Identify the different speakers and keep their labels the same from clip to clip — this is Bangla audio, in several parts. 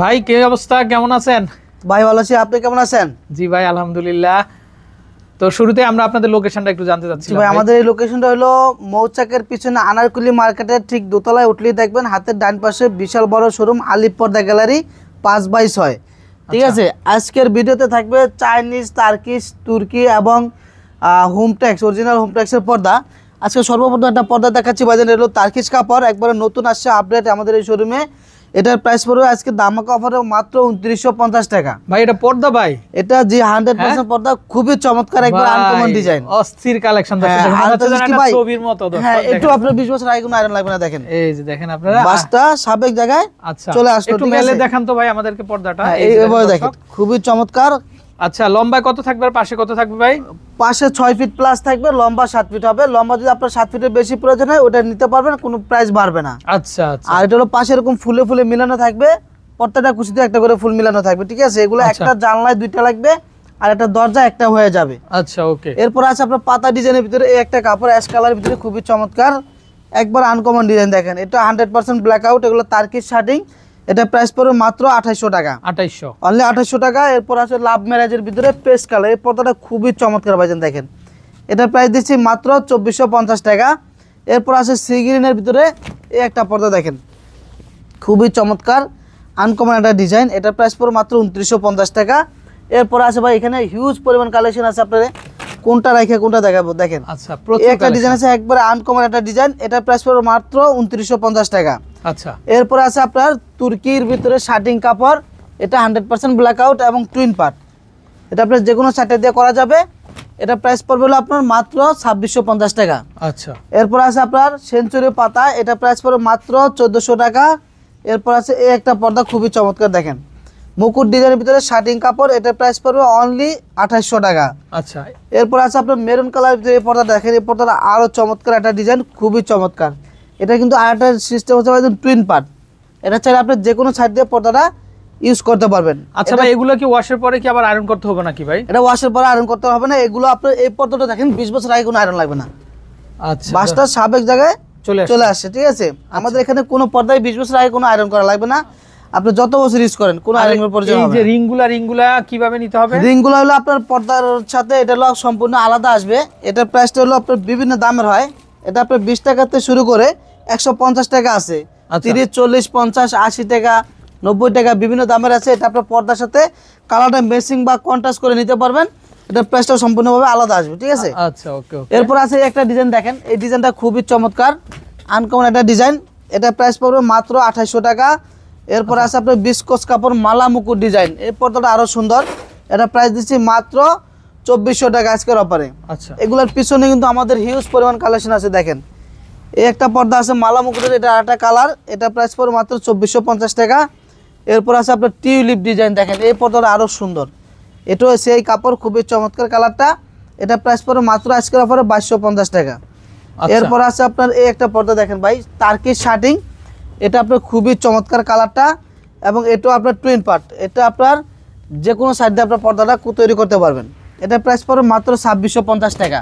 Speaker 1: ভাই কি অবস্থা, কেমন আছেন?
Speaker 2: ভাই ভালো আছি, আপনি কেমন আছেন?
Speaker 1: জি ভাই আলহামদুলিল্লাহ। তো শুরুতে আমরা আপনাদের লোকেশনটা একটু জানতে চাচ্ছি
Speaker 2: ভাই। আমাদের এই লোকেশনটা হলো মৌচাকের পিছনে আনারকুলি মার্কেটের ঠিক দোতলায় উঠলেই দেখবেন হাতের ডান পাশে বিশাল বড় শোরুম আলিপ পর্দা গ্যালারি 5/6। ঠিক আছে, আজকের ভিডিওতে থাকবে চাইনিজ, টার্কিশ, তুর্কি এবং হোমটেক্স, অরিজিনাল হোমটেক্সের পর্দা। আজকে সর্বপ্রথম একটা পর্দা দেখাচ্ছি বাজারে, হলো টার্কিশ কাপড়, একবারে নতুন আসছে আপডেট আমাদের এই শোরুমে। এটার প্রাইস পড়বে আজকে ধামাকা অফারে মাত্র 2950 টাকা।
Speaker 1: ভাই এটা পর্দা ভাই?
Speaker 2: এটা জি 100% পর্দা, খুবই চমৎকার, একবার আনকমন ডিজাইন,
Speaker 1: অস্থির কালেকশন। ছবির মতো।
Speaker 2: হ্যাঁ, একটু আপনার 20 বছর আগে কোনো আয়রন লাগবে না। দেখেন
Speaker 1: এই যে দেখেন আপনারা
Speaker 2: বাসটা সাবেক জায়গায় চলে আসলো।
Speaker 1: একটু মেলে দেখান তো ভাই আমাদেরকে পর্দাটা।
Speaker 2: এইভাবে দেখেন, খুবই চমৎকার।
Speaker 1: আচ্ছা, লম্বা কত থাকবে আর পাশে কত থাকবে ভাই?
Speaker 2: পাশে 6 ফিট প্লাস থাকবে, লম্বা 7 ফিট হবে। লম্বা যদি আপনার 7 ফিটের বেশি প্রয়োজন হয় ওটা নিতে পারবেন, কোনো প্রাইস বাড়বে না।
Speaker 1: আচ্ছা আচ্ছা।
Speaker 2: আর এটা হলো পাশে এরকম ফুলে ফুলে মিলানো থাকবে, প্রত্যেকটা কুচিতে একটা করে ফুল মিলানো থাকবে। ঠিক আছে, এগুলো একটা জানলায় 2টা লাগবে আর একটা দরজা একটা হয়ে যাবে।
Speaker 1: আচ্ছা ওকে।
Speaker 2: এরপর আছে আপনার পাতা ডিজাইনের ভিতরে এই একটা কাপড় অ্যাশ কালারের ভিতরে, খুবই চমৎকার, একবার আনকমন ডিজাইন। দেখেন এটা 100% ব্ল্যাক আউট, এগুলো টার্কিশ শার্টিং। এটা প্রাইস পড়বে মাত্র 2800 টাকা।
Speaker 1: 2800
Speaker 2: অনলি 2800 টাকা। এরপর আছে লাভ ম্যারেজের ভিতরে পেস্ট কালার, এই পর্দাটা খুবই চমৎকার ভাইজান। দেখেন এটার প্রাইস দিচ্ছি মাত্র 2450 টাকা। এরপর আছে সি গ্রিনের ভিতরে এই একটা পর্দা, দেখেন খুবই চমৎকার আনকমন একটা ডিজাইন। এটার প্রাইস পড়বে মাত্র 2950 টাকা। এরপর আছে ভাই এখানে হিউজ পরিমাণ কালেকশন আছে, আপনাদের কোনটা রেখে কোনটা দেখাবো। দেখেন
Speaker 1: আচ্ছা,
Speaker 2: একটা ডিজাইন আছে একবারে আনকমন একটা ডিজাইন, এটার প্রাইস পড়বে মাত্র 2950 টাকা।
Speaker 1: আচ্ছা,
Speaker 2: এরপর আছে আপনার তুর্কির ভিতরে শার্টিং কাপড়, এটা 100% ব্ল্যাক আউট এবং টুইন পার্ট। এটা আপনার যে কোনো শার্টে দিয়ে করা যাবে। এটা প্রাইস পড়বে হলো আপনার মাত্র 2650 টাকা।
Speaker 1: আচ্ছা।
Speaker 2: এরপর আছে আপনার সেঞ্চুরি পাতা, এটা প্রাইস পড়বে মাত্র 1400 টাকা। এরপর আছে এই একটা পর্দা, খুবই চমৎকার, দেখেন মুকুট ডিজাইনের ভিতরে শার্টিং কাপড়, এটা প্রাইস পড়বে অনলি 2800 টাকা।
Speaker 1: আচ্ছা।
Speaker 2: এরপর আছে আপনার মেরুন কালারের ভিতরে এই পর্দা, দেখেন এই পর্দাটা আরও চমৎকার একটা ডিজাইন, খুবই চমৎকার। এটা কিন্তু আরেকটা সিস্টেম হচ্ছে টুইন পার্ট, এটা চাইলে আপনি যে কোনো সাইড দিয়ে পর্দাটা ইউজ করতে পারবেন।
Speaker 1: আচ্ছা ভাই, এগুলো কি ওয়াশের পরে কি আবার আয়রন করতে হবে নাকি ভাই?
Speaker 2: এটা ওয়াশের পরে আয়রন করতে হবে না। এগুলো আপনার এই পর্দাটা দেখেন 20 বছর আগে কোনো আয়রন লাগবে না।
Speaker 1: আচ্ছা,
Speaker 2: বাসটা সাবেক জায়গায় চলে আসছে। ঠিক আছে, আমাদের এখানে কোনো পর্দায় 20 বছর আগে কোনো আয়রন করা লাগবে না। আপনি যত বছর ইউজ করেন কোনো আয়রনের প্রয়োজন হবে না।
Speaker 1: এই যে রিংগুলা কিভাবে নিতে হবে?
Speaker 2: রিংগুলো হলো আপনার পর্দার সাথে এটা হলো সম্পূর্ণ আলাদা আসবে। এটার প্রাইসটা হলো আপনার বিভিন্ন দামের হয়। এটা আপনার 20 টাকা থেকে শুরু করে 150 টাকা আছে, 30, 40, 50, 80 টাকা, 90 টাকা, বিভিন্ন দামের আছে। এটা আপনার পর্দার সাথে কালারটা ম্যাচিং বা কন্ট্রাস্ট করে নিতে পারবেন। এটার প্রাইসটা সম্পূর্ণভাবে আলাদা আসবে। ঠিক আছে,
Speaker 1: আচ্ছা ওকে ওকে।
Speaker 2: এরপর আছে একটা ডিজাইন, দেখেন এই ডিজাইনটা খুবই চমৎকার আনকমন একটা ডিজাইন। এটা প্রাইস পড়বে মাত্র 2800 টাকা। এরপর আছে আপনার বিস্কস কাপড় মালা মুকুট ডিজাইন, এই পর্দাটা আরো সুন্দর, এটা প্রাইস দিচ্ছি মাত্র 2400 টাকা আজকের অফারে।
Speaker 1: আচ্ছা,
Speaker 2: এগুলোর পিছনে কিন্তু আমাদের হিউজ পরিমাণ কালেকশন আছে। দেখেন এই একটা পর্দা আছে মালা মুকুটের, এটা আরেকটা কালার, এটা প্রাইস পড়বে মাত্র 2450 টাকা। এরপর আছে আপনার টিউলিপ ডিজাইন, দেখেন এই পর্দাটা আরো সুন্দর, এটাও সেই কাপড়, খুবই চমৎকার কালারটা। এটা প্রাইস পড়বে মাত্র আজকের অফারে 2250 টাকা। এরপর আছে আপনার এই একটা পর্দা, দেখেন ভাই টার্কিশ শার্টিং, এটা আপনার খুবই চমৎকার কালারটা এবং এটাও আপনার টুইন পার্ট। এটা আপনার যে কোনো সাইড দিয়ে আপনার পর্দাটা তৈরি করতে পারবেন। এটা প্রাইস পড়বে মাত্র 2650 টাকা।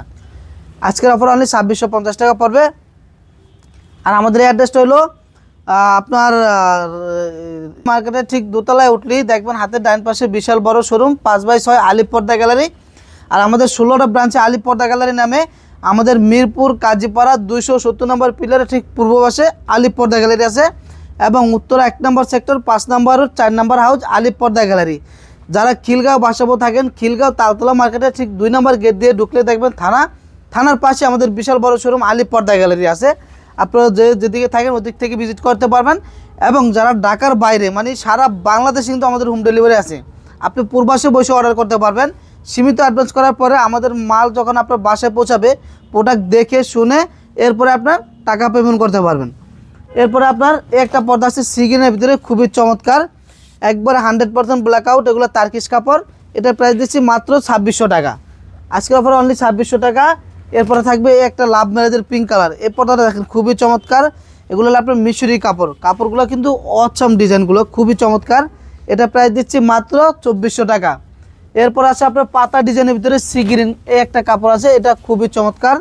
Speaker 2: আজকের অফার অনলি 2650 টাকা পড়বে। আর আমাদের এই অ্যাড্রেসটা হলো আপনার মার্কেটের ঠিক দোতলায় উঠলেই দেখবেন হাতের ডান পাশে বিশাল বড় শোরুম 5/6 আলিপ পর্দা গ্যালারি। আর আমাদের 16টা ব্রাঞ্চে আলিপ পর্দা গ্যালারি নামে আমাদের মিরপুর কাজীপাড়া 270 নম্বর পিলারে ঠিক পূর্ব পাশে আলিপ পর্দা গ্যালারি আছে এবং উত্তরা 1 নম্বর সেক্টর 5 নম্বর 4 নম্বর হাউস আলিপ পর্দা গ্যালারি। যারা খিলগাঁও বাসাবো থাকেন, খিলগাঁও তালতলা মার্কেটে ঠিক 2 নম্বর গেট দিয়ে ঢুকলে দেখবেন থানার পাশে আমাদের বিশাল বড় শোরুম আলিপ পর্দা গ্যালারি আছে। আপনারা যেদিকে থাকেন ওদিক থেকে ভিজিট করতে পারবেন। এবং যারা ঢাকার বাইরে, মানে সারা বাংলাদেশে কিন্তু আমাদের হোম ডেলিভারি আছে, আপনি পূর্বাসে বসে অর্ডার করতে পারবেন। সীমিত অ্যাডভান্স করার পরে আমাদের মাল যখন আপনার বাসায় পৌঁছাবে, প্রোডাক্ট দেখে শুনে এরপরে আপনার টাকা পেমেন্ট করতে পারবেন। এরপরে আপনার একটা পর্দা আছে সিগিনের ভিতরে, খুবই চমৎকার, একবারে 100% ব্ল্যাক আউট, এগুলো টার্কিশ কাপড়। এটার প্রাইস দিচ্ছি মাত্র 2600 টাকা। আজকের অফার অনলি 2600 টাকা। এরপরে থাকবে একটা লাভ ম্যারেজের পিঙ্ক কালার, এই পর্দাটা দেখেন খুবই চমৎকার। এগুলো হলো আপনার মিশরি কাপড়, কাপড়গুলো কিন্তু অসম ডিজাইনগুলো খুবই চমৎকার। এটা প্রাইস দিচ্ছি মাত্র 2400 টাকা। এরপর আছে আপনার পাতা ডিজাইনের ভিতরে সি গ্রিন, এই একটা কাপড় আছে, এটা খুবই চমৎকার।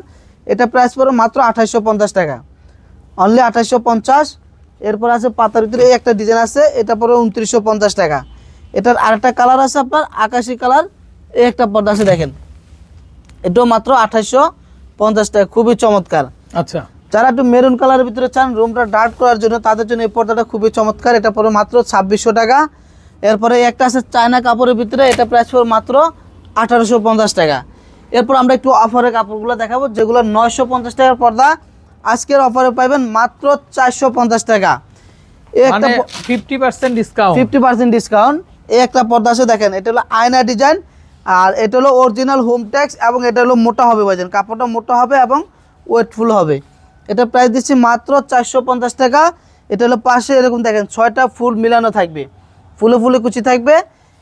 Speaker 2: এটা প্রাইস পড়বে মাত্র 2850 টাকা, অনলি 2850। এরপর আছে পাতার ভিতরে এই একটা ডিজাইন আছে, এটা পড়বে 2950 টাকা। এটার আরেকটা কালার আছে আপনার আকাশি কালার, এই একটা পর্দা আছে দেখেন, এটাও মাত্র 2850 টাকা, খুবই চমৎকার।
Speaker 1: আচ্ছা,
Speaker 2: যারা একটু মেরুন কালারের ভিতরে চান রুমটা ডার্ক করার জন্য, তাদের জন্য এই পর্দাটা খুবই চমৎকার, এটা পড়বে মাত্র 2600 টাকা। এরপরে একটা আছে চায়না কাপড়ের ভিতরে, এটা প্রাইস পড়বে মাত্র 1850 টাকা। এরপর আমরা একটু অফারের কাপড়গুলো দেখাবো, যেগুলো 950 টাকার পর্দা আজকের অফারে পাবেন মাত্র 450 টাকা। এই একটা
Speaker 1: মানে 50% ডিসকাউন্ট,
Speaker 2: 50% ডিসকাউন্ট। এই একটা পর্দা আছে দেখেন, এটা হলো আয়না ডিজাইন, আর এটা হলো অরিজিনাল হোম ট্যাক্স, এবং এটা হলো মোটা হবে ভাইজান, কাপড়টা মোটা হবে এবং ওয়েটফুল হবে। এটা প্রাইস দিচ্ছি মাত্র 450 টাকা। এটা হলো পাশে এরকম দেখেন 6টা ফুল মিলানো থাকবে, ফুলে ফুলে কুচি থাকবে।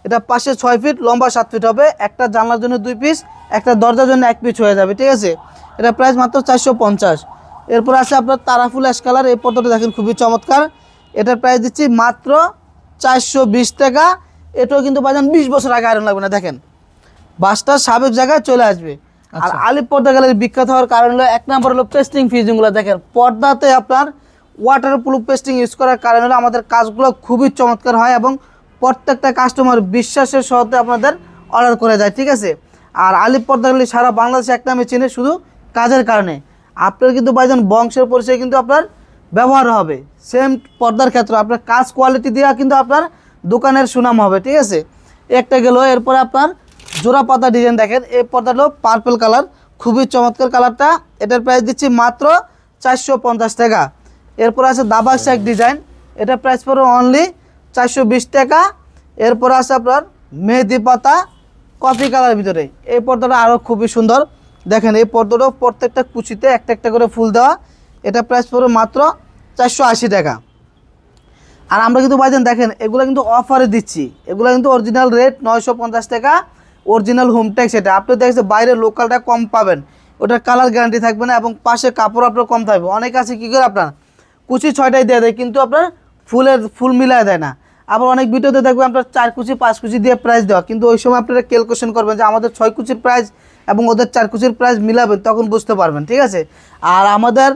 Speaker 2: এটা পাশে 6 ফিট, লম্বা 7 ফিট হবে। একটা জানলার জন্য 2 পিস, একটা দরজার জন্য 1 পিস হয়ে যাবে, ঠিক আছে। এটা প্রাইস মাত্র 450। এরপর আছে আপনার তারাফুল অ্যাশ কালার, এই পর্দাটা দেখেন খুবই চমৎকার, এটার প্রাইস দিচ্ছি মাত্র 420 টাকা। এটাও কিন্তু ভাইজান 20 বছর আগে আয়রন লাগবে না, দেখেন বাসটা সাবেক জায়গায় চলে আসবে। আর আলিপ পর্দা গ্যালারি বিখ্যাত হওয়ার কারণ হলো, এক নম্বর হলো পেস্টিং ফিনিশিংগুলো দেখেন, পর্দাতে আপনার ওয়াটার প্রুফ পেস্টিং ইউজ করার কারণে হলো আমাদের কাজগুলো খুবই চমৎকার হয়, এবং প্রত্যেকটা কাস্টমার বিশ্বাসের সহতে আপনাদের অর্ডার করে যায়, ঠিক আছে। আর আলিপ পর্দা গ্যালারি সারা বাংলাদেশে এক নামে চেনে শুধু কাজের কারণে। আপনার কিন্তু ভাইজান বংশের পরিচয় কিন্তু আপনার ব্যবহার হবে, সেম পর্দার ক্ষেত্রে আপনার কাজ কোয়ালিটি দেওয়া কিন্তু আপনার দোকানের সুনাম হবে, ঠিক আছে। একটা গেল। এরপরে আপনার জোড়া পাতা ডিজাইন দেখেন, এই পর্দাটা পার্পল কালার, খুবই চমৎকার কালারটা। এটার প্রাইস দিচ্ছি মাত্র 450 টাকা। এরপর আছে দাবাক শেক ডিজাইন, এটা প্রাইস পড়বে অনলি 420 টাকা। এরপর আছে আপনার মেহেদি পাতা কফি কালার ভিতরে, এই পর্দাটা আরও খুবই সুন্দর দেখেন, এই পর্দাটাও প্রত্যেকটা কুচিতে একটা একটা করে ফুল দেওয়া, এটা প্রাইস পড়বে মাত্র 480 টাকা। আর আমরা কিন্তু ভাইজান দেখেন এগুলো কিন্তু অফারে দিচ্ছি, এগুলো কিন্তু অরিজিনাল রেট 950 টাকা, অরিজিনাল হোম ট্যাক্স। এটা আপনি দেখছেন বাইরে লোকালটা কম পাবেন, ওটার কালার গ্যারান্টি থাকবে না, এবং পাশে কাপড় আপনার কম থাকবে। অনেক আছে কী করে আপনার কুচি 6টাই দিয়ে দেয়, কিন্তু আপনার ফুল মিলায় দেয় না। আবার অনেক ভিডিওতে দেখবেন আপনার 4 কুচি 5 কুচি দিয়ে প্রাইস দেওয়া, কিন্তু ওই সময় আপনারা ক্যালকুলেশন করবেন যে আমাদের 6 কুচির প্রাইস এবং ওদের 4 কুচির প্রাইস মিলাবেন, তখন বুঝতে পারবেন, ঠিক আছে। আর আমাদের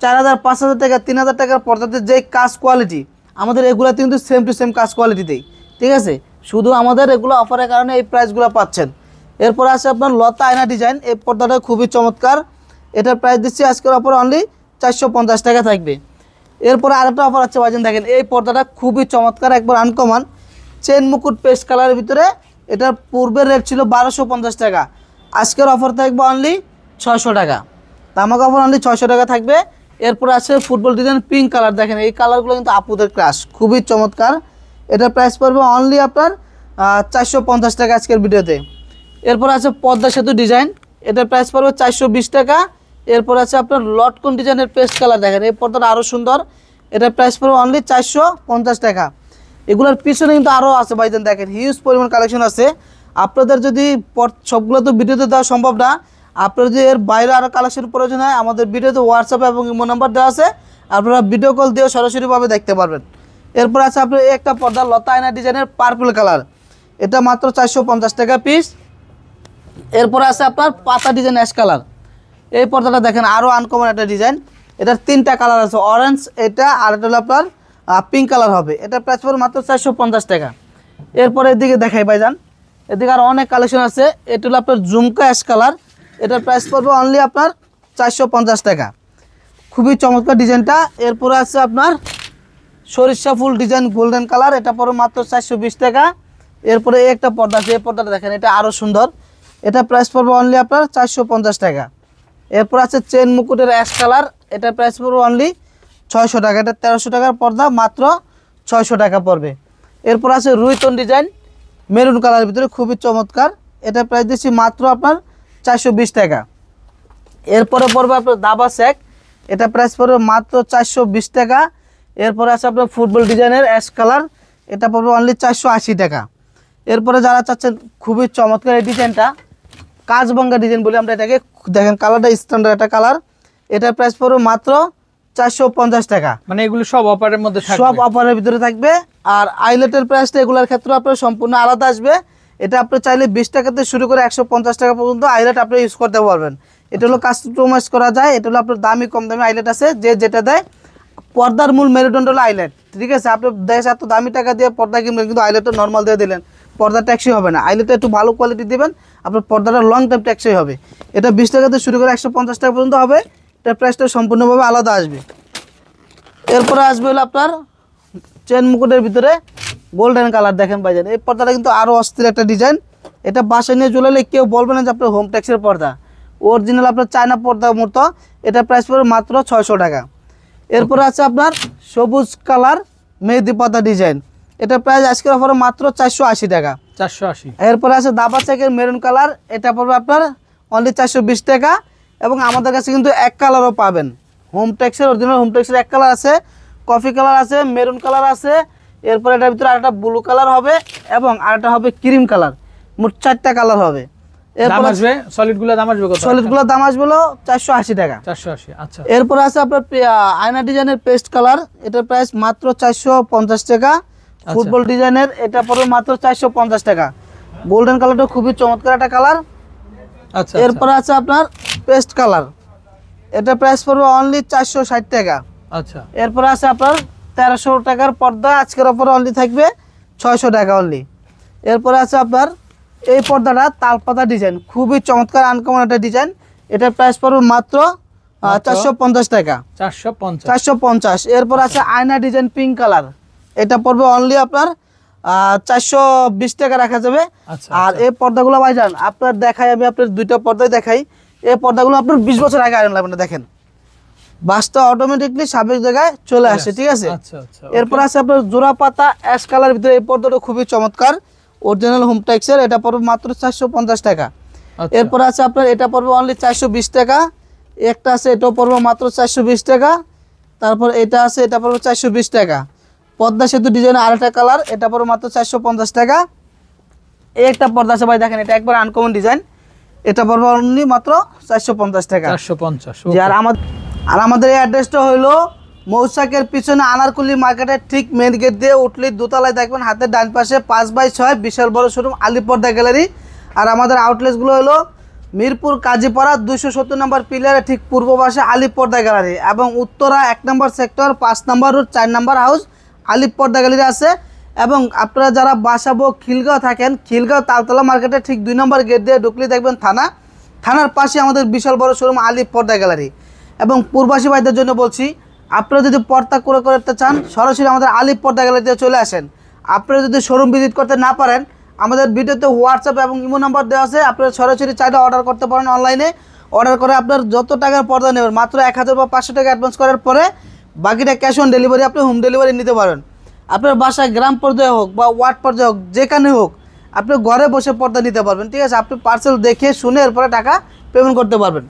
Speaker 2: 4000 5000 টাকা 3000 টাকার পর্দাতে যে কাজ কোয়ালিটি, আমাদের এগুলাতে কিন্তু সেম টু সেম কাজ কোয়ালিটি দেই, ঠিক আছে। শুধু আমাদের এগুলো অফারের কারণে এই প্রাইসগুলো পাচ্ছেন। এরপর আছে আপনার লতা আয়না ডিজাইন, এই পর্দাটা খুবই চমৎকার, এটার প্রাইস দিচ্ছি আজকের অফার অনলি 450 টাকা থাকবে। এরপরে আরেকটা অফার আছে ভাইজান দেখেন, এই পর্দাটা খুবই চমৎকার, একবার আনকমন চেন মুকুট পেস্ট কালারের ভিতরে। এটার পূর্বের রেট ছিল 1250 টাকা, আজকের অফার থাকবে অনলি 600 টাকা। তামাক অফার অনলি 600 টাকা থাকবে। এরপর আছে ফুটবল ডিজাইন পিঙ্ক কালার, দেখেন এই কালারগুলো কিন্তু আপুদের ক্রাশ, খুবই চমৎকার। এটার প্রাইস পড়বে অনলি আপনার 450 টাকা আজকের ভিডিওতে। এরপর আছে পদ্মা সেতু ডিজাইন, এটার প্রাইস পড়বে 420 টাকা। এরপর আছে আপনার লটকন ডিজাইনের পেস্ট কালার, দেখেন এই পর্দাটা আরও সুন্দর, এটার প্রাইস পড়বে অনলি 450 টাকা। এগুলোর পিছনে কিন্তু আরও আছে ভাইজান, দেখেন হিউজ পরিমাণ কালেকশন আছে। আপনাদের যদি সবগুলো তো ভিডিওতে দেওয়া সম্ভব না, আপনার যদি এর বাইরে আরও কালেকশন প্রয়োজন হয়, আমাদের ভিডিওতে হোয়াটসঅ্যাপ এবং ইমো নাম্বার দেওয়া আছে, আপনারা ভিডিও কল দিয়েও সরাসরিভাবে দেখতে পারবেন। এরপর আছে আপনার একটা পর্দা লতা আয়না ডিজাইনের পার্পল কালার, এটা মাত্র 450 টাকা পিস। এরপর আছে আপনার পাতা ডিজাইন অ্যাশ কালার, এই পর্দাটা দেখেন আরও আনকমন একটা ডিজাইন, এটার 3টা কালার আছে, অরেঞ্জ এটা, আর এটা হলো আপনার পিঙ্ক কালার হবে। এটা প্রাইস পড়বে মাত্র 450 টাকা। এরপর এদিকে দেখাই ভাইজান, এদিকে আরও অনেক কালেকশন আছে। এটা হলো আপনার ঝুমকা অ্যাশ কালার, এটার প্রাইস পড়বে অনলি আপনার 450 টাকা, খুবই চমৎকার ডিজাইনটা। এরপরে আছে আপনার সরিষা ফুল ডিজাইন গোল্ডেন কালার, এটা পড়বে মাত্র 420 টাকা। এরপরে একটা পর্দা আছে, এই পর্দাটা দেখেন এটা আরও সুন্দর, এটা প্রাইস পড়বে অনলি আপনার 450 টাকা। এরপর আছে চেন মুকুটের অ্যাশ কালার, এটা প্রাইস পড়বে অনলি 600 টাকা, এটা 1300 টাকার পর্দা, মাত্র 600 টাকা পড়বে। এরপর আছে রুইতন ডিজাইন মেরুন কালারের ভিতরে, খুবই চমৎকার, এটা প্রাইস দিচ্ছি মাত্র আপনার 420 টাকা। এরপরে পড়বে আপনার দাবা শেক, এটা প্রাইস পড়বে মাত্র 420 টাকা। এরপরে আছে আপনার ফুটবল ডিজাইনের অ্যাশ কালার, এটা পড়বে অনলি 480 টাকা। এরপরে যারা চাচ্ছেন খুবই চমৎকার এই ডিজাইনটা, কাজভাঙ্গা ডিজাইন বলে আমরা এটাকে, দেখেন কালারটা স্ট্যান্ডার্ড একটা কালার, এটার প্রাইস পড়বে মাত্র 450 টাকা।
Speaker 1: মানে এগুলো সব অফারের মধ্যে থাকবে,
Speaker 2: সব অফারের ভিতরে থাকবে। আর আইলেটের প্রাইসটা এগুলোর ক্ষেত্রে আপনার সম্পূর্ণ আলাদা আসবে। এটা আপনি চাইলে 20 টাকা থেকে শুরু করে 150 টাকা পর্যন্ত আইলেট আপনি ইউজ করতে পারবেন। এটা হলো কাস্টমাইজ করা যায়, এটা হলো আপনার দামি কম দামি আইলেট আছে, যে যেটা দেয় পর্দার মূল মেরুদণ্ড হলো আইল্যান্ড, ঠিক আছে। আপনি দেশ এত দামি টাকা দিয়ে পর্দা কিনবেন কিন্তু আইল্যান্ডটা নর্মাল দিয়ে দিলেন, পর্দা ট্যাক্সই হবে না। আইল্যান্ডটা একটু ভালো কোয়ালিটি দিবেন, আপনার পর্দাটা লং টাইম ট্যাক্সই হবে। এটা 20 টাকা থেকে শুরু করে 150 টাকা পর্যন্ত হবে। এটার প্রাইসটা সম্পূর্ণভাবে আলাদা আসবে। এরপরে আসবে হলো আপনার চেন মুকুটের ভিতরে গোল্ডেন কালার, দেখেন ভাইজান এই পর্দাটা কিন্তু আরও অস্থির একটা ডিজাইন। এটা বাসায় নিয়ে চলে এলে কেউ বলবে না যে আপনার হোম ট্যাক্সের পর্দা, অরিজিনাল আপনার চায়না পর্দার মতো। এটা প্রাইস পড়বে মাত্র 600 টাকা। এরপরে আছে আপনার সবুজ কালার মেহেদি পর্দা ডিজাইন, এটা প্রাইস আজকের অফারে মাত্র 480 টাকা।
Speaker 1: 480।
Speaker 2: এরপরে আছে দাবা চেকের মেরুন কালার, এটা পড়বে আপনার অনলি 420 টাকা। এবং আমাদের কাছে কিন্তু এক কালারও পাবেন, হোম ট্যাক্সের অরিজিনাল হোম ট্যাক্সের এক কালার আছে, কফি কালার আছে, মেরুন কালার আছে। এরপরে এটার ভিতরে আরেকটা ব্লু কালার হবে এবং আরেকটা হবে ক্রিম কালার, মোট 4টা কালার হবে।
Speaker 1: দাম আসবে সলিডগুলো, দাম আসবে কত?
Speaker 2: সলিডগুলোর দাম আসবে হলো 480 টাকা।
Speaker 1: 480। আচ্ছা।
Speaker 2: এরপর আছে আপনার আয়না ডিজাইনের পেস্ট কালার, এটার প্রাইস মাত্র 450 টাকা। ফুটবল ডিজাইনের এটা পড়বে মাত্র 450 টাকা। গোল্ডেন কালারটা খুবই চমৎকার একটা কালার।
Speaker 1: আচ্ছা।
Speaker 2: এরপর আছে আপনার পেস্ট কালার, এটা প্রাইস পড়বে অনলি 460 টাকা।
Speaker 1: আচ্ছা।
Speaker 2: এরপর আছে আপনার 1300 টাকার পর্দা, আজকের অফারে অনলি থাকবে 600 টাকা অনলি। এরপরে আছে আপনার এই পর্দাটা তালপাতা ডিজাইন, খুবই চমৎকার আনকমন একটা ডিজাইন। এটার প্রাইস পড়বে মাত্র 450 টাকা। 450। এরপর আছে আয়না ডিজাইন পিঙ্ক কালার, এটা পড়বে অনলি আপনার 420 টাকা রাখা যাবে। আর এই পর্দাগুলো ভাইজান আপনার দেখাই, আমি আপনার দুইটা পর্দায় দেখাই। এই পর্দাগুলো আপনার 20 বছর আগে আয়রন লাগবে না, দেখেন বাসটা অটোমেটিকলি স্বাভাবিক জায়গায় চলে আসে, ঠিক আছে। এরপর আছে আপনার জোড়া পাতা অ্যাশ কালার ভিতরে, এই পর্দাটা খুবই চমৎকার, অরিজিনাল হোম ট্যাক্সের, এটা পড়বে মাত্র 450 টাকা। এরপর আছে আপনার এটা পড়বে অনলি 420 টাকা। একটা আছে এটাও পড়বে মাত্র 420 টাকা। তারপর এটা আছে এটা পড়বে 420 টাকা। পদ্মা সেতু ডিজাইনের আরেকটা কালার, এটা পড়বে মাত্র 450 টাকা। এই একটা পর্দা আছে ভাই, দেখেন এটা একবার আনকমন ডিজাইন, এটা পড়বে অনলি মাত্র 450 টাকা।
Speaker 1: 450।
Speaker 2: আর আমাদের এই অ্যাড্রেসটা হলো মৌসাকের পিছনে আনারকুলি মার্কেটের ঠিক মেন গেট দিয়ে উঠলে দোতলায় দেখবেন হাতের ডান পাশে 5x6 বিশাল বড় শোরুম আলী পর্দা গ্যালারি। আর আমাদের আউটলেটসগুলো হলো মিরপুর কাজীপাড়া 270 নম্বর পিলারের ঠিক পূর্ব পাশে আলী পর্দা গ্যালারি, এবং উত্তরা 1 নম্বর সেক্টর 5 নম্বর রোড 4 নম্বর হাউস আলী পর্দা গ্যালারি আছে। এবং আপনারা যারা বাসাবো খিলগাঁও থাকেন, খিলগাঁও তালতলা মার্কেটের ঠিক 2 নম্বর গেট দিয়ে ঢুকলে দেখবেন থানার পাশে আমাদের বিশাল বড় শোরুম আলী পর্দা গ্যালারি। এবং পূর্বাসী ভাইদের জন্য বলছি, আপনারা যদি পর্দা করে করতে চান সরাসরি আমাদের আলী পর্দা গ্যালারিতে চলে আসেন। আপনারা যদি শোরুম ভিজিট করতে না পারেন, আমাদের ভিডিওতে হোয়াটসঅ্যাপ এবং ইমো নাম্বার দেওয়া আছে, আপনারা সরাসরি চাইলে অর্ডার করতে পারেন। অনলাইনে অর্ডার করে আপনার যত টাকার পর্দা নেবেন মাত্র 1000 বা 500 টাকা অ্যাডভান্স করার পরে বাকিটা ক্যাশ অন ডেলিভারি, আপনি হোম ডেলিভারি নিতে পারেন। আপনার বাসায় গ্রাম পর্যায়ে হোক বা ওয়ার্ড পর্যায়ে হোক, যেখানে হোক আপনি ঘরে বসে পর্দা নিতে পারবেন, ঠিক আছে। আপনি পার্সেল দেখে শুনে এরপরে টাকা পেমেন্ট করতে পারবেন।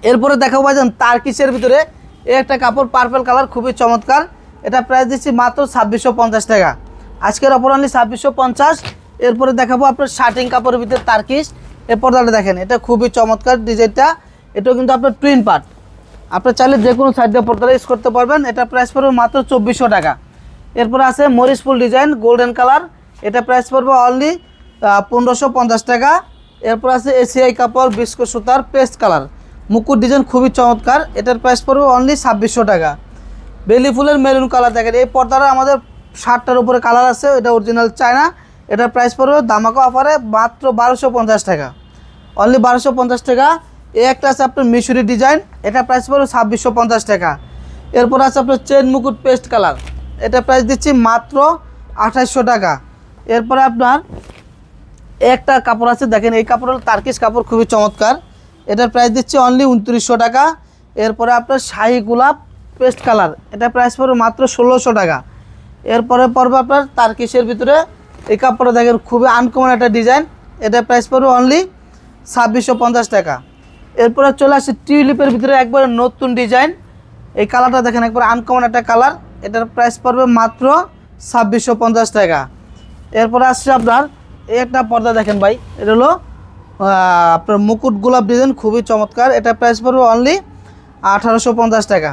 Speaker 2: এরপরে দেখাবো ভাইজান তারকিসের ভিতরে এই একটা কাপড় পার্পল কালার, খুবই চমৎকার, এটা প্রাইস দিচ্ছি মাত্র 2650 টাকা। আজকের অফার অনলি 2650। এরপরে দেখাবো আপনার শার্টিং কাপড়ের ভিতরে তারকিস, এই পর্দাটা দেখেন, এটা খুবই চমৎকার ডিজাইনটা, এটাও কিন্তু আপনার টুইন পার্ট, আপনার চাইলে যে কোনো সাইড দিয়ে পর্দাটা ইউজ করতে পারবেন। এটা প্রাইস পড়বে মাত্র 2400 টাকা। এরপরে আছে মরিচ ফুল ডিজাইন গোল্ডেন কালার, এটা প্রাইস পড়বে অনলি 1550 টাকা। এরপর আছে এসিআই কাপড় বিস্কুট সুতার পেস্ট কালার মুকুট ডিজাইন, খুবই চমৎকার, এটার প্রাইস পড়বে অনলি 2600 টাকা। বেলি ফুলের মেরুন কালার দেখেন, এই পর্দাটা আমাদের 60টার উপরে কালার আছে, এটা অরিজিনাল চায়না, এটার প্রাইস পড়বে ধামাকা অফারে মাত্র 1250 টাকা, অনলি 1250 টাকা। এই একটা আছে আপনার মিশরি ডিজাইন, এটা প্রাইস পড়বে 2650 টাকা। এরপর আছে আপনার চেন মুকুট পেস্ট কালার, এটা প্রাইস দিচ্ছি মাত্র 2800 টাকা। এরপরে আপনার একটা কাপড় আছে দেখেন, এই কাপড় হলো তার্কিশ কাপড়, খুবই চমৎকার, এটার প্রাইস দিচ্ছি অনলি 2900 টাকা। এরপরে আপনার শাহি গোলাপ পেস্ট কালার, এটা প্রাইস পড়বে মাত্র 1600 টাকা। এরপরে পড়বে আপনার তার্কিশের ভিতরে এই কাপড়টা দেখেন, খুবই আনকমন একটা ডিজাইন, এটা প্রাইস পড়বে অনলি 2650 টাকা। এরপরে চলে আসছে টিউলিপের ভিতরে একবারে নতুন ডিজাইন, এই কালারটা দেখেন একবার আনকমন একটা কালার, এটার প্রাইস পড়বে মাত্র 2650 টাকা। এরপরে আসছে আপনার এই একটা পর্দা দেখেন ভাই, এটা হলো আপনার মুকুট গোলাপ ডিজাইন, খুবই চমৎকার, এটা প্রাইস পড়বে অনলি 1850 টাকা।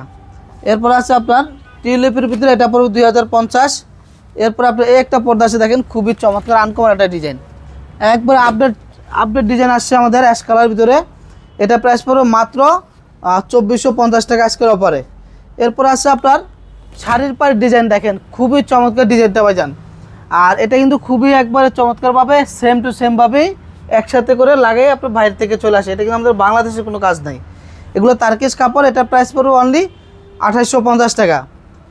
Speaker 2: এরপর আছে আপনার টিউলিপের ভিতরে, এটা পড়বে 2050। এরপর আপনার এই একটা পর্দা আছে দেখেন, খুবই চমৎকার আনকমন একটা ডিজাইন, একবার আপডেট ডিজাইন আসছে আমাদের অ্যাশ কালার ভিতরে, এটা প্রাইস পড়বে মাত্র 2450 টাকা আজকের অফারে। এরপর আছে আপনার শাড়ির পাড়ের ডিজাইন, দেখেন খুবই চমৎকার ডিজাইনটা ভাইজান। আর এটা কিন্তু খুবই একবারে চমৎকারভাবে সেম টু সেম ভাবেই একসাথে করে লাগাই আপনার বাইরে থেকে চলে আসে। এটা কিন্তু আমাদের বাংলাদেশের কোনো কাজ নাই, এগুলো তার্কিশ কাপড়। এটা প্রাইস পড়বে অনলি 2850 টাকা।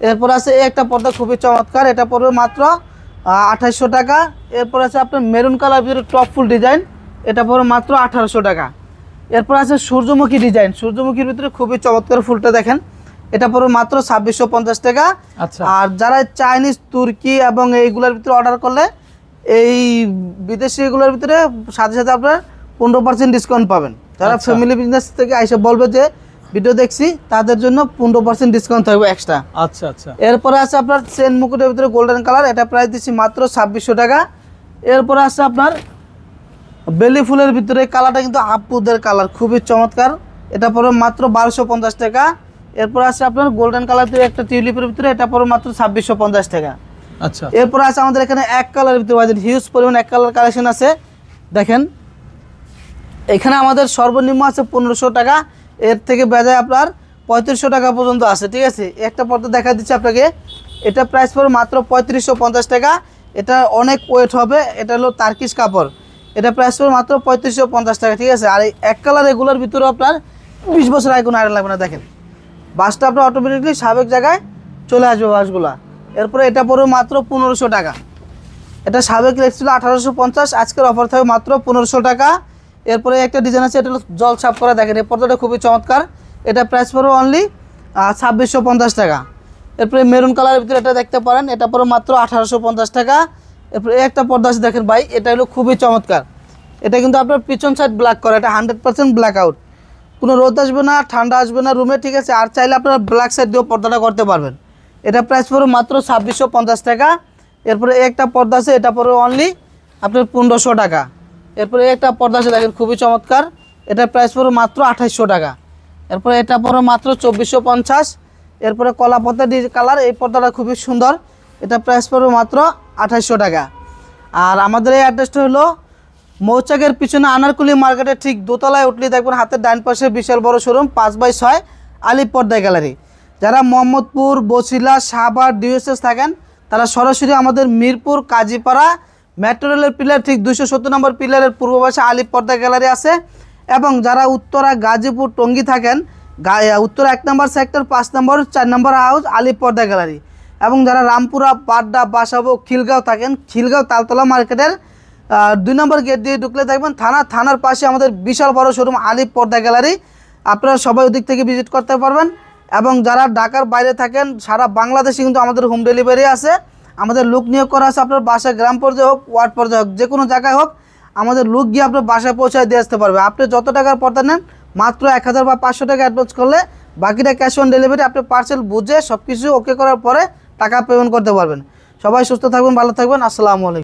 Speaker 2: এরপর আছে এই একটা পর্দা খুবই চমৎকার, এটা পড়বে মাত্র 2800 টাকা। এরপর আছে আপনার মেরুন কালার ভিতরে টপ ফুল ডিজাইন, এটা পড়বে মাত্র 1800 টাকা। এরপর আছে সূর্যমুখী ডিজাইন, সূর্যমুখীর ভিতরে খুবই চমৎকার ফুলটা দেখেন, এটা পড়বে মাত্র 2650 টাকা।
Speaker 1: আচ্ছা,
Speaker 2: আর যারা চাইনিজ, তুর্কি এবং এইগুলোর ভিতরে অর্ডার করলে এই বিদেশি এগুলোর ভিতরে সাথে সাথে আপনার 15% ডিসকাউন্ট পাবেন। যারা
Speaker 1: আচ্ছা।
Speaker 2: ফ্যামিলি বিজনেস থেকে এসে বলবে যে ভিডিও দেখছি, তাদের জন্য 15% ডিসকাউন্ট থাকবে এক্সট্রা।
Speaker 1: আচ্ছা আচ্ছা।
Speaker 2: এরপরে আছে আপনার চেন মুকুটের ভিতরে গোল্ডেন কালার, এটা প্রাইস দিচ্ছি মাত্র 2600 টাকা। এরপরে আছে আপনার বেলি ফুলের ভিতরে কালারটা কিন্তু আপুদের কালার, খুবই চমৎকার, এটা পড়বে মাত্র 1250 টাকা। এরপর আছে আপনার গোল্ডেন কালার একটা টিউলিপের ভিতরে, এটা পড়বে মাত্র 2650 টাকা।
Speaker 1: আচ্ছা,
Speaker 2: এরপর আছে আমাদের এখানে এক কালারের ভিতরে হিউজ পরিমাণ এক কালার কালেকশন আছে। দেখেন এখানে আমাদের সর্বনিম্ন আছে 1500 টাকা, এর থেকে বেজায় আপনার 3500 টাকা পর্যন্ত আছে। ঠিক আছে, একটা পর্দা দেখা দিচ্ছি আপনাকে, এটা প্রাইস পড়বে মাত্র 3550 টাকা। এটা অনেক ওয়েট হবে, এটা হলো তার্কিশ কাপড়, এটা প্রাইস পড়বে মাত্র 3550 টাকা। ঠিক আছে, আর এই এক কালার এগুলোর ভিতরে আপনার 20 বছর আগে কোনো আয়রন লাগবে না। দেখেন বাসটা আপনার অটোমেটিকলি সাবেক জায়গায় চলে আসবে বাসগুলা। এরপরে এটা পড়বে মাত্র 1500 টাকা, এটা সাবেক রেট ছিল 1850, আজকের অফার থাকবে মাত্র 1500 টাকা। এরপরে একটা ডিজাইন আছে, এটা হলো জল ছাপ করা, দেখেন এই পর্দাটা খুবই চমৎকার, এটা প্রাইস পড়বে অনলি 2650 টাকা। এরপরে মেরুন কালারের ভিতরে এটা দেখতে পারেন, এটা পড়বে মাত্র 1850 টাকা। এরপরে একটা পর্দা আছে দেখেন ভাই, এটা হলো খুবই চমৎকার, এটা কিন্তু আপনার পিছন সাইড ব্ল্যাক করা, এটা 100% ব্ল্যাক আউট, কোনো রোদ আসবে না, ঠান্ডা আসবে না রুমে। ঠিক আছে, আর চাইলে আপনারা ব্ল্যাক সাইড দিয়েও পর্দাটা করতে পারবেন, এটা প্রাইস পড়বে মাত্র 2650 টাকা। এরপরে একটা পর্দা আছে, এটা পড়বে অনলি আপনার 1500 টাকা। এরপরে একটা পর্দা আছে দেখেন খুবই চমৎকার, এটা প্রাইস পড়বে মাত্র 2800 টাকা। এরপরে এটা পড়বে মাত্র 2450। এরপরে কলা পর্দা কালার, এই পর্দাটা খুবই সুন্দর, এটা প্রাইস পড়বে মাত্র 2800 টাকা। আর আমাদের এই অ্যাড্রেসটা হলো মৌচাকের পিছনে আনারকুলি মার্কেটের ঠিক দোতলায় উঠলে দেখবেন হাতের ডান পাশে বিশাল বড় শোরুম 5/6 আলিফ পর্দা গ্যালারি। যারা মোহাম্মদপুর, বছিলা, সাভার, ডিউএসএস থাকেন, তারা সরাসরি আমাদের মিরপুর কাজীপাড়া মেট্রো রেলের পিলার ঠিক 270 নম্বর পিলারের পূর্ব পাশে আলিফ পর্দা গ্যালারি আছে। এবং যারা উত্তরা, গাজীপুর, টঙ্গী থাকেন, উত্তরা 1 নম্বর সেক্টর, 5 নম্বর, 4 নম্বর হাউস আলিফ পর্দা গ্যালারি। এবং যারা রামপুরা, বাড্ডা, বাসাবো, খিলগাঁও থাকেন, খিলগাঁও তালতলা মার্কেটের 2 নম্বর গেট দিয়ে ঢুকলে দেখবেন থানার পাশে আমাদের বিশাল বড় শোরুম আলিফ পর্দা গ্যালারি, আপনারা সবাই ওদিক থেকে ভিজিট করতে পারবেন। এবং যারা ঢাকার বাইরে থাকেন, সারা বাংলাদেশে কিন্তু আমাদের হোম ডেলিভারি আছে, আমাদের লোক নিয়োগ করা আছে, আপনার বাসায় গ্রাম পর্যায়ে হোক, ওয়ার্ড পর্যায়ে হোক, যে কোনো জায়গায় হোক, আমাদের লোক গিয়ে আপনার বাসায় পৌঁছায় দিয়ে আসতে পারবে। আপনি যত টাকার পর্দা নেন, মাত্র 1000 বা 500 টাকা অ্যাডভান্স করলে বাকিটা ক্যাশ অন ডেলিভারি, আপনি পার্সেল বুঝে সব কিছু ওকে করার পরে টাকা পেমেন্ট করতে পারবেন। সবাই সুস্থ থাকবেন, ভালো থাকবেন, আসসালামু আলাইকুম।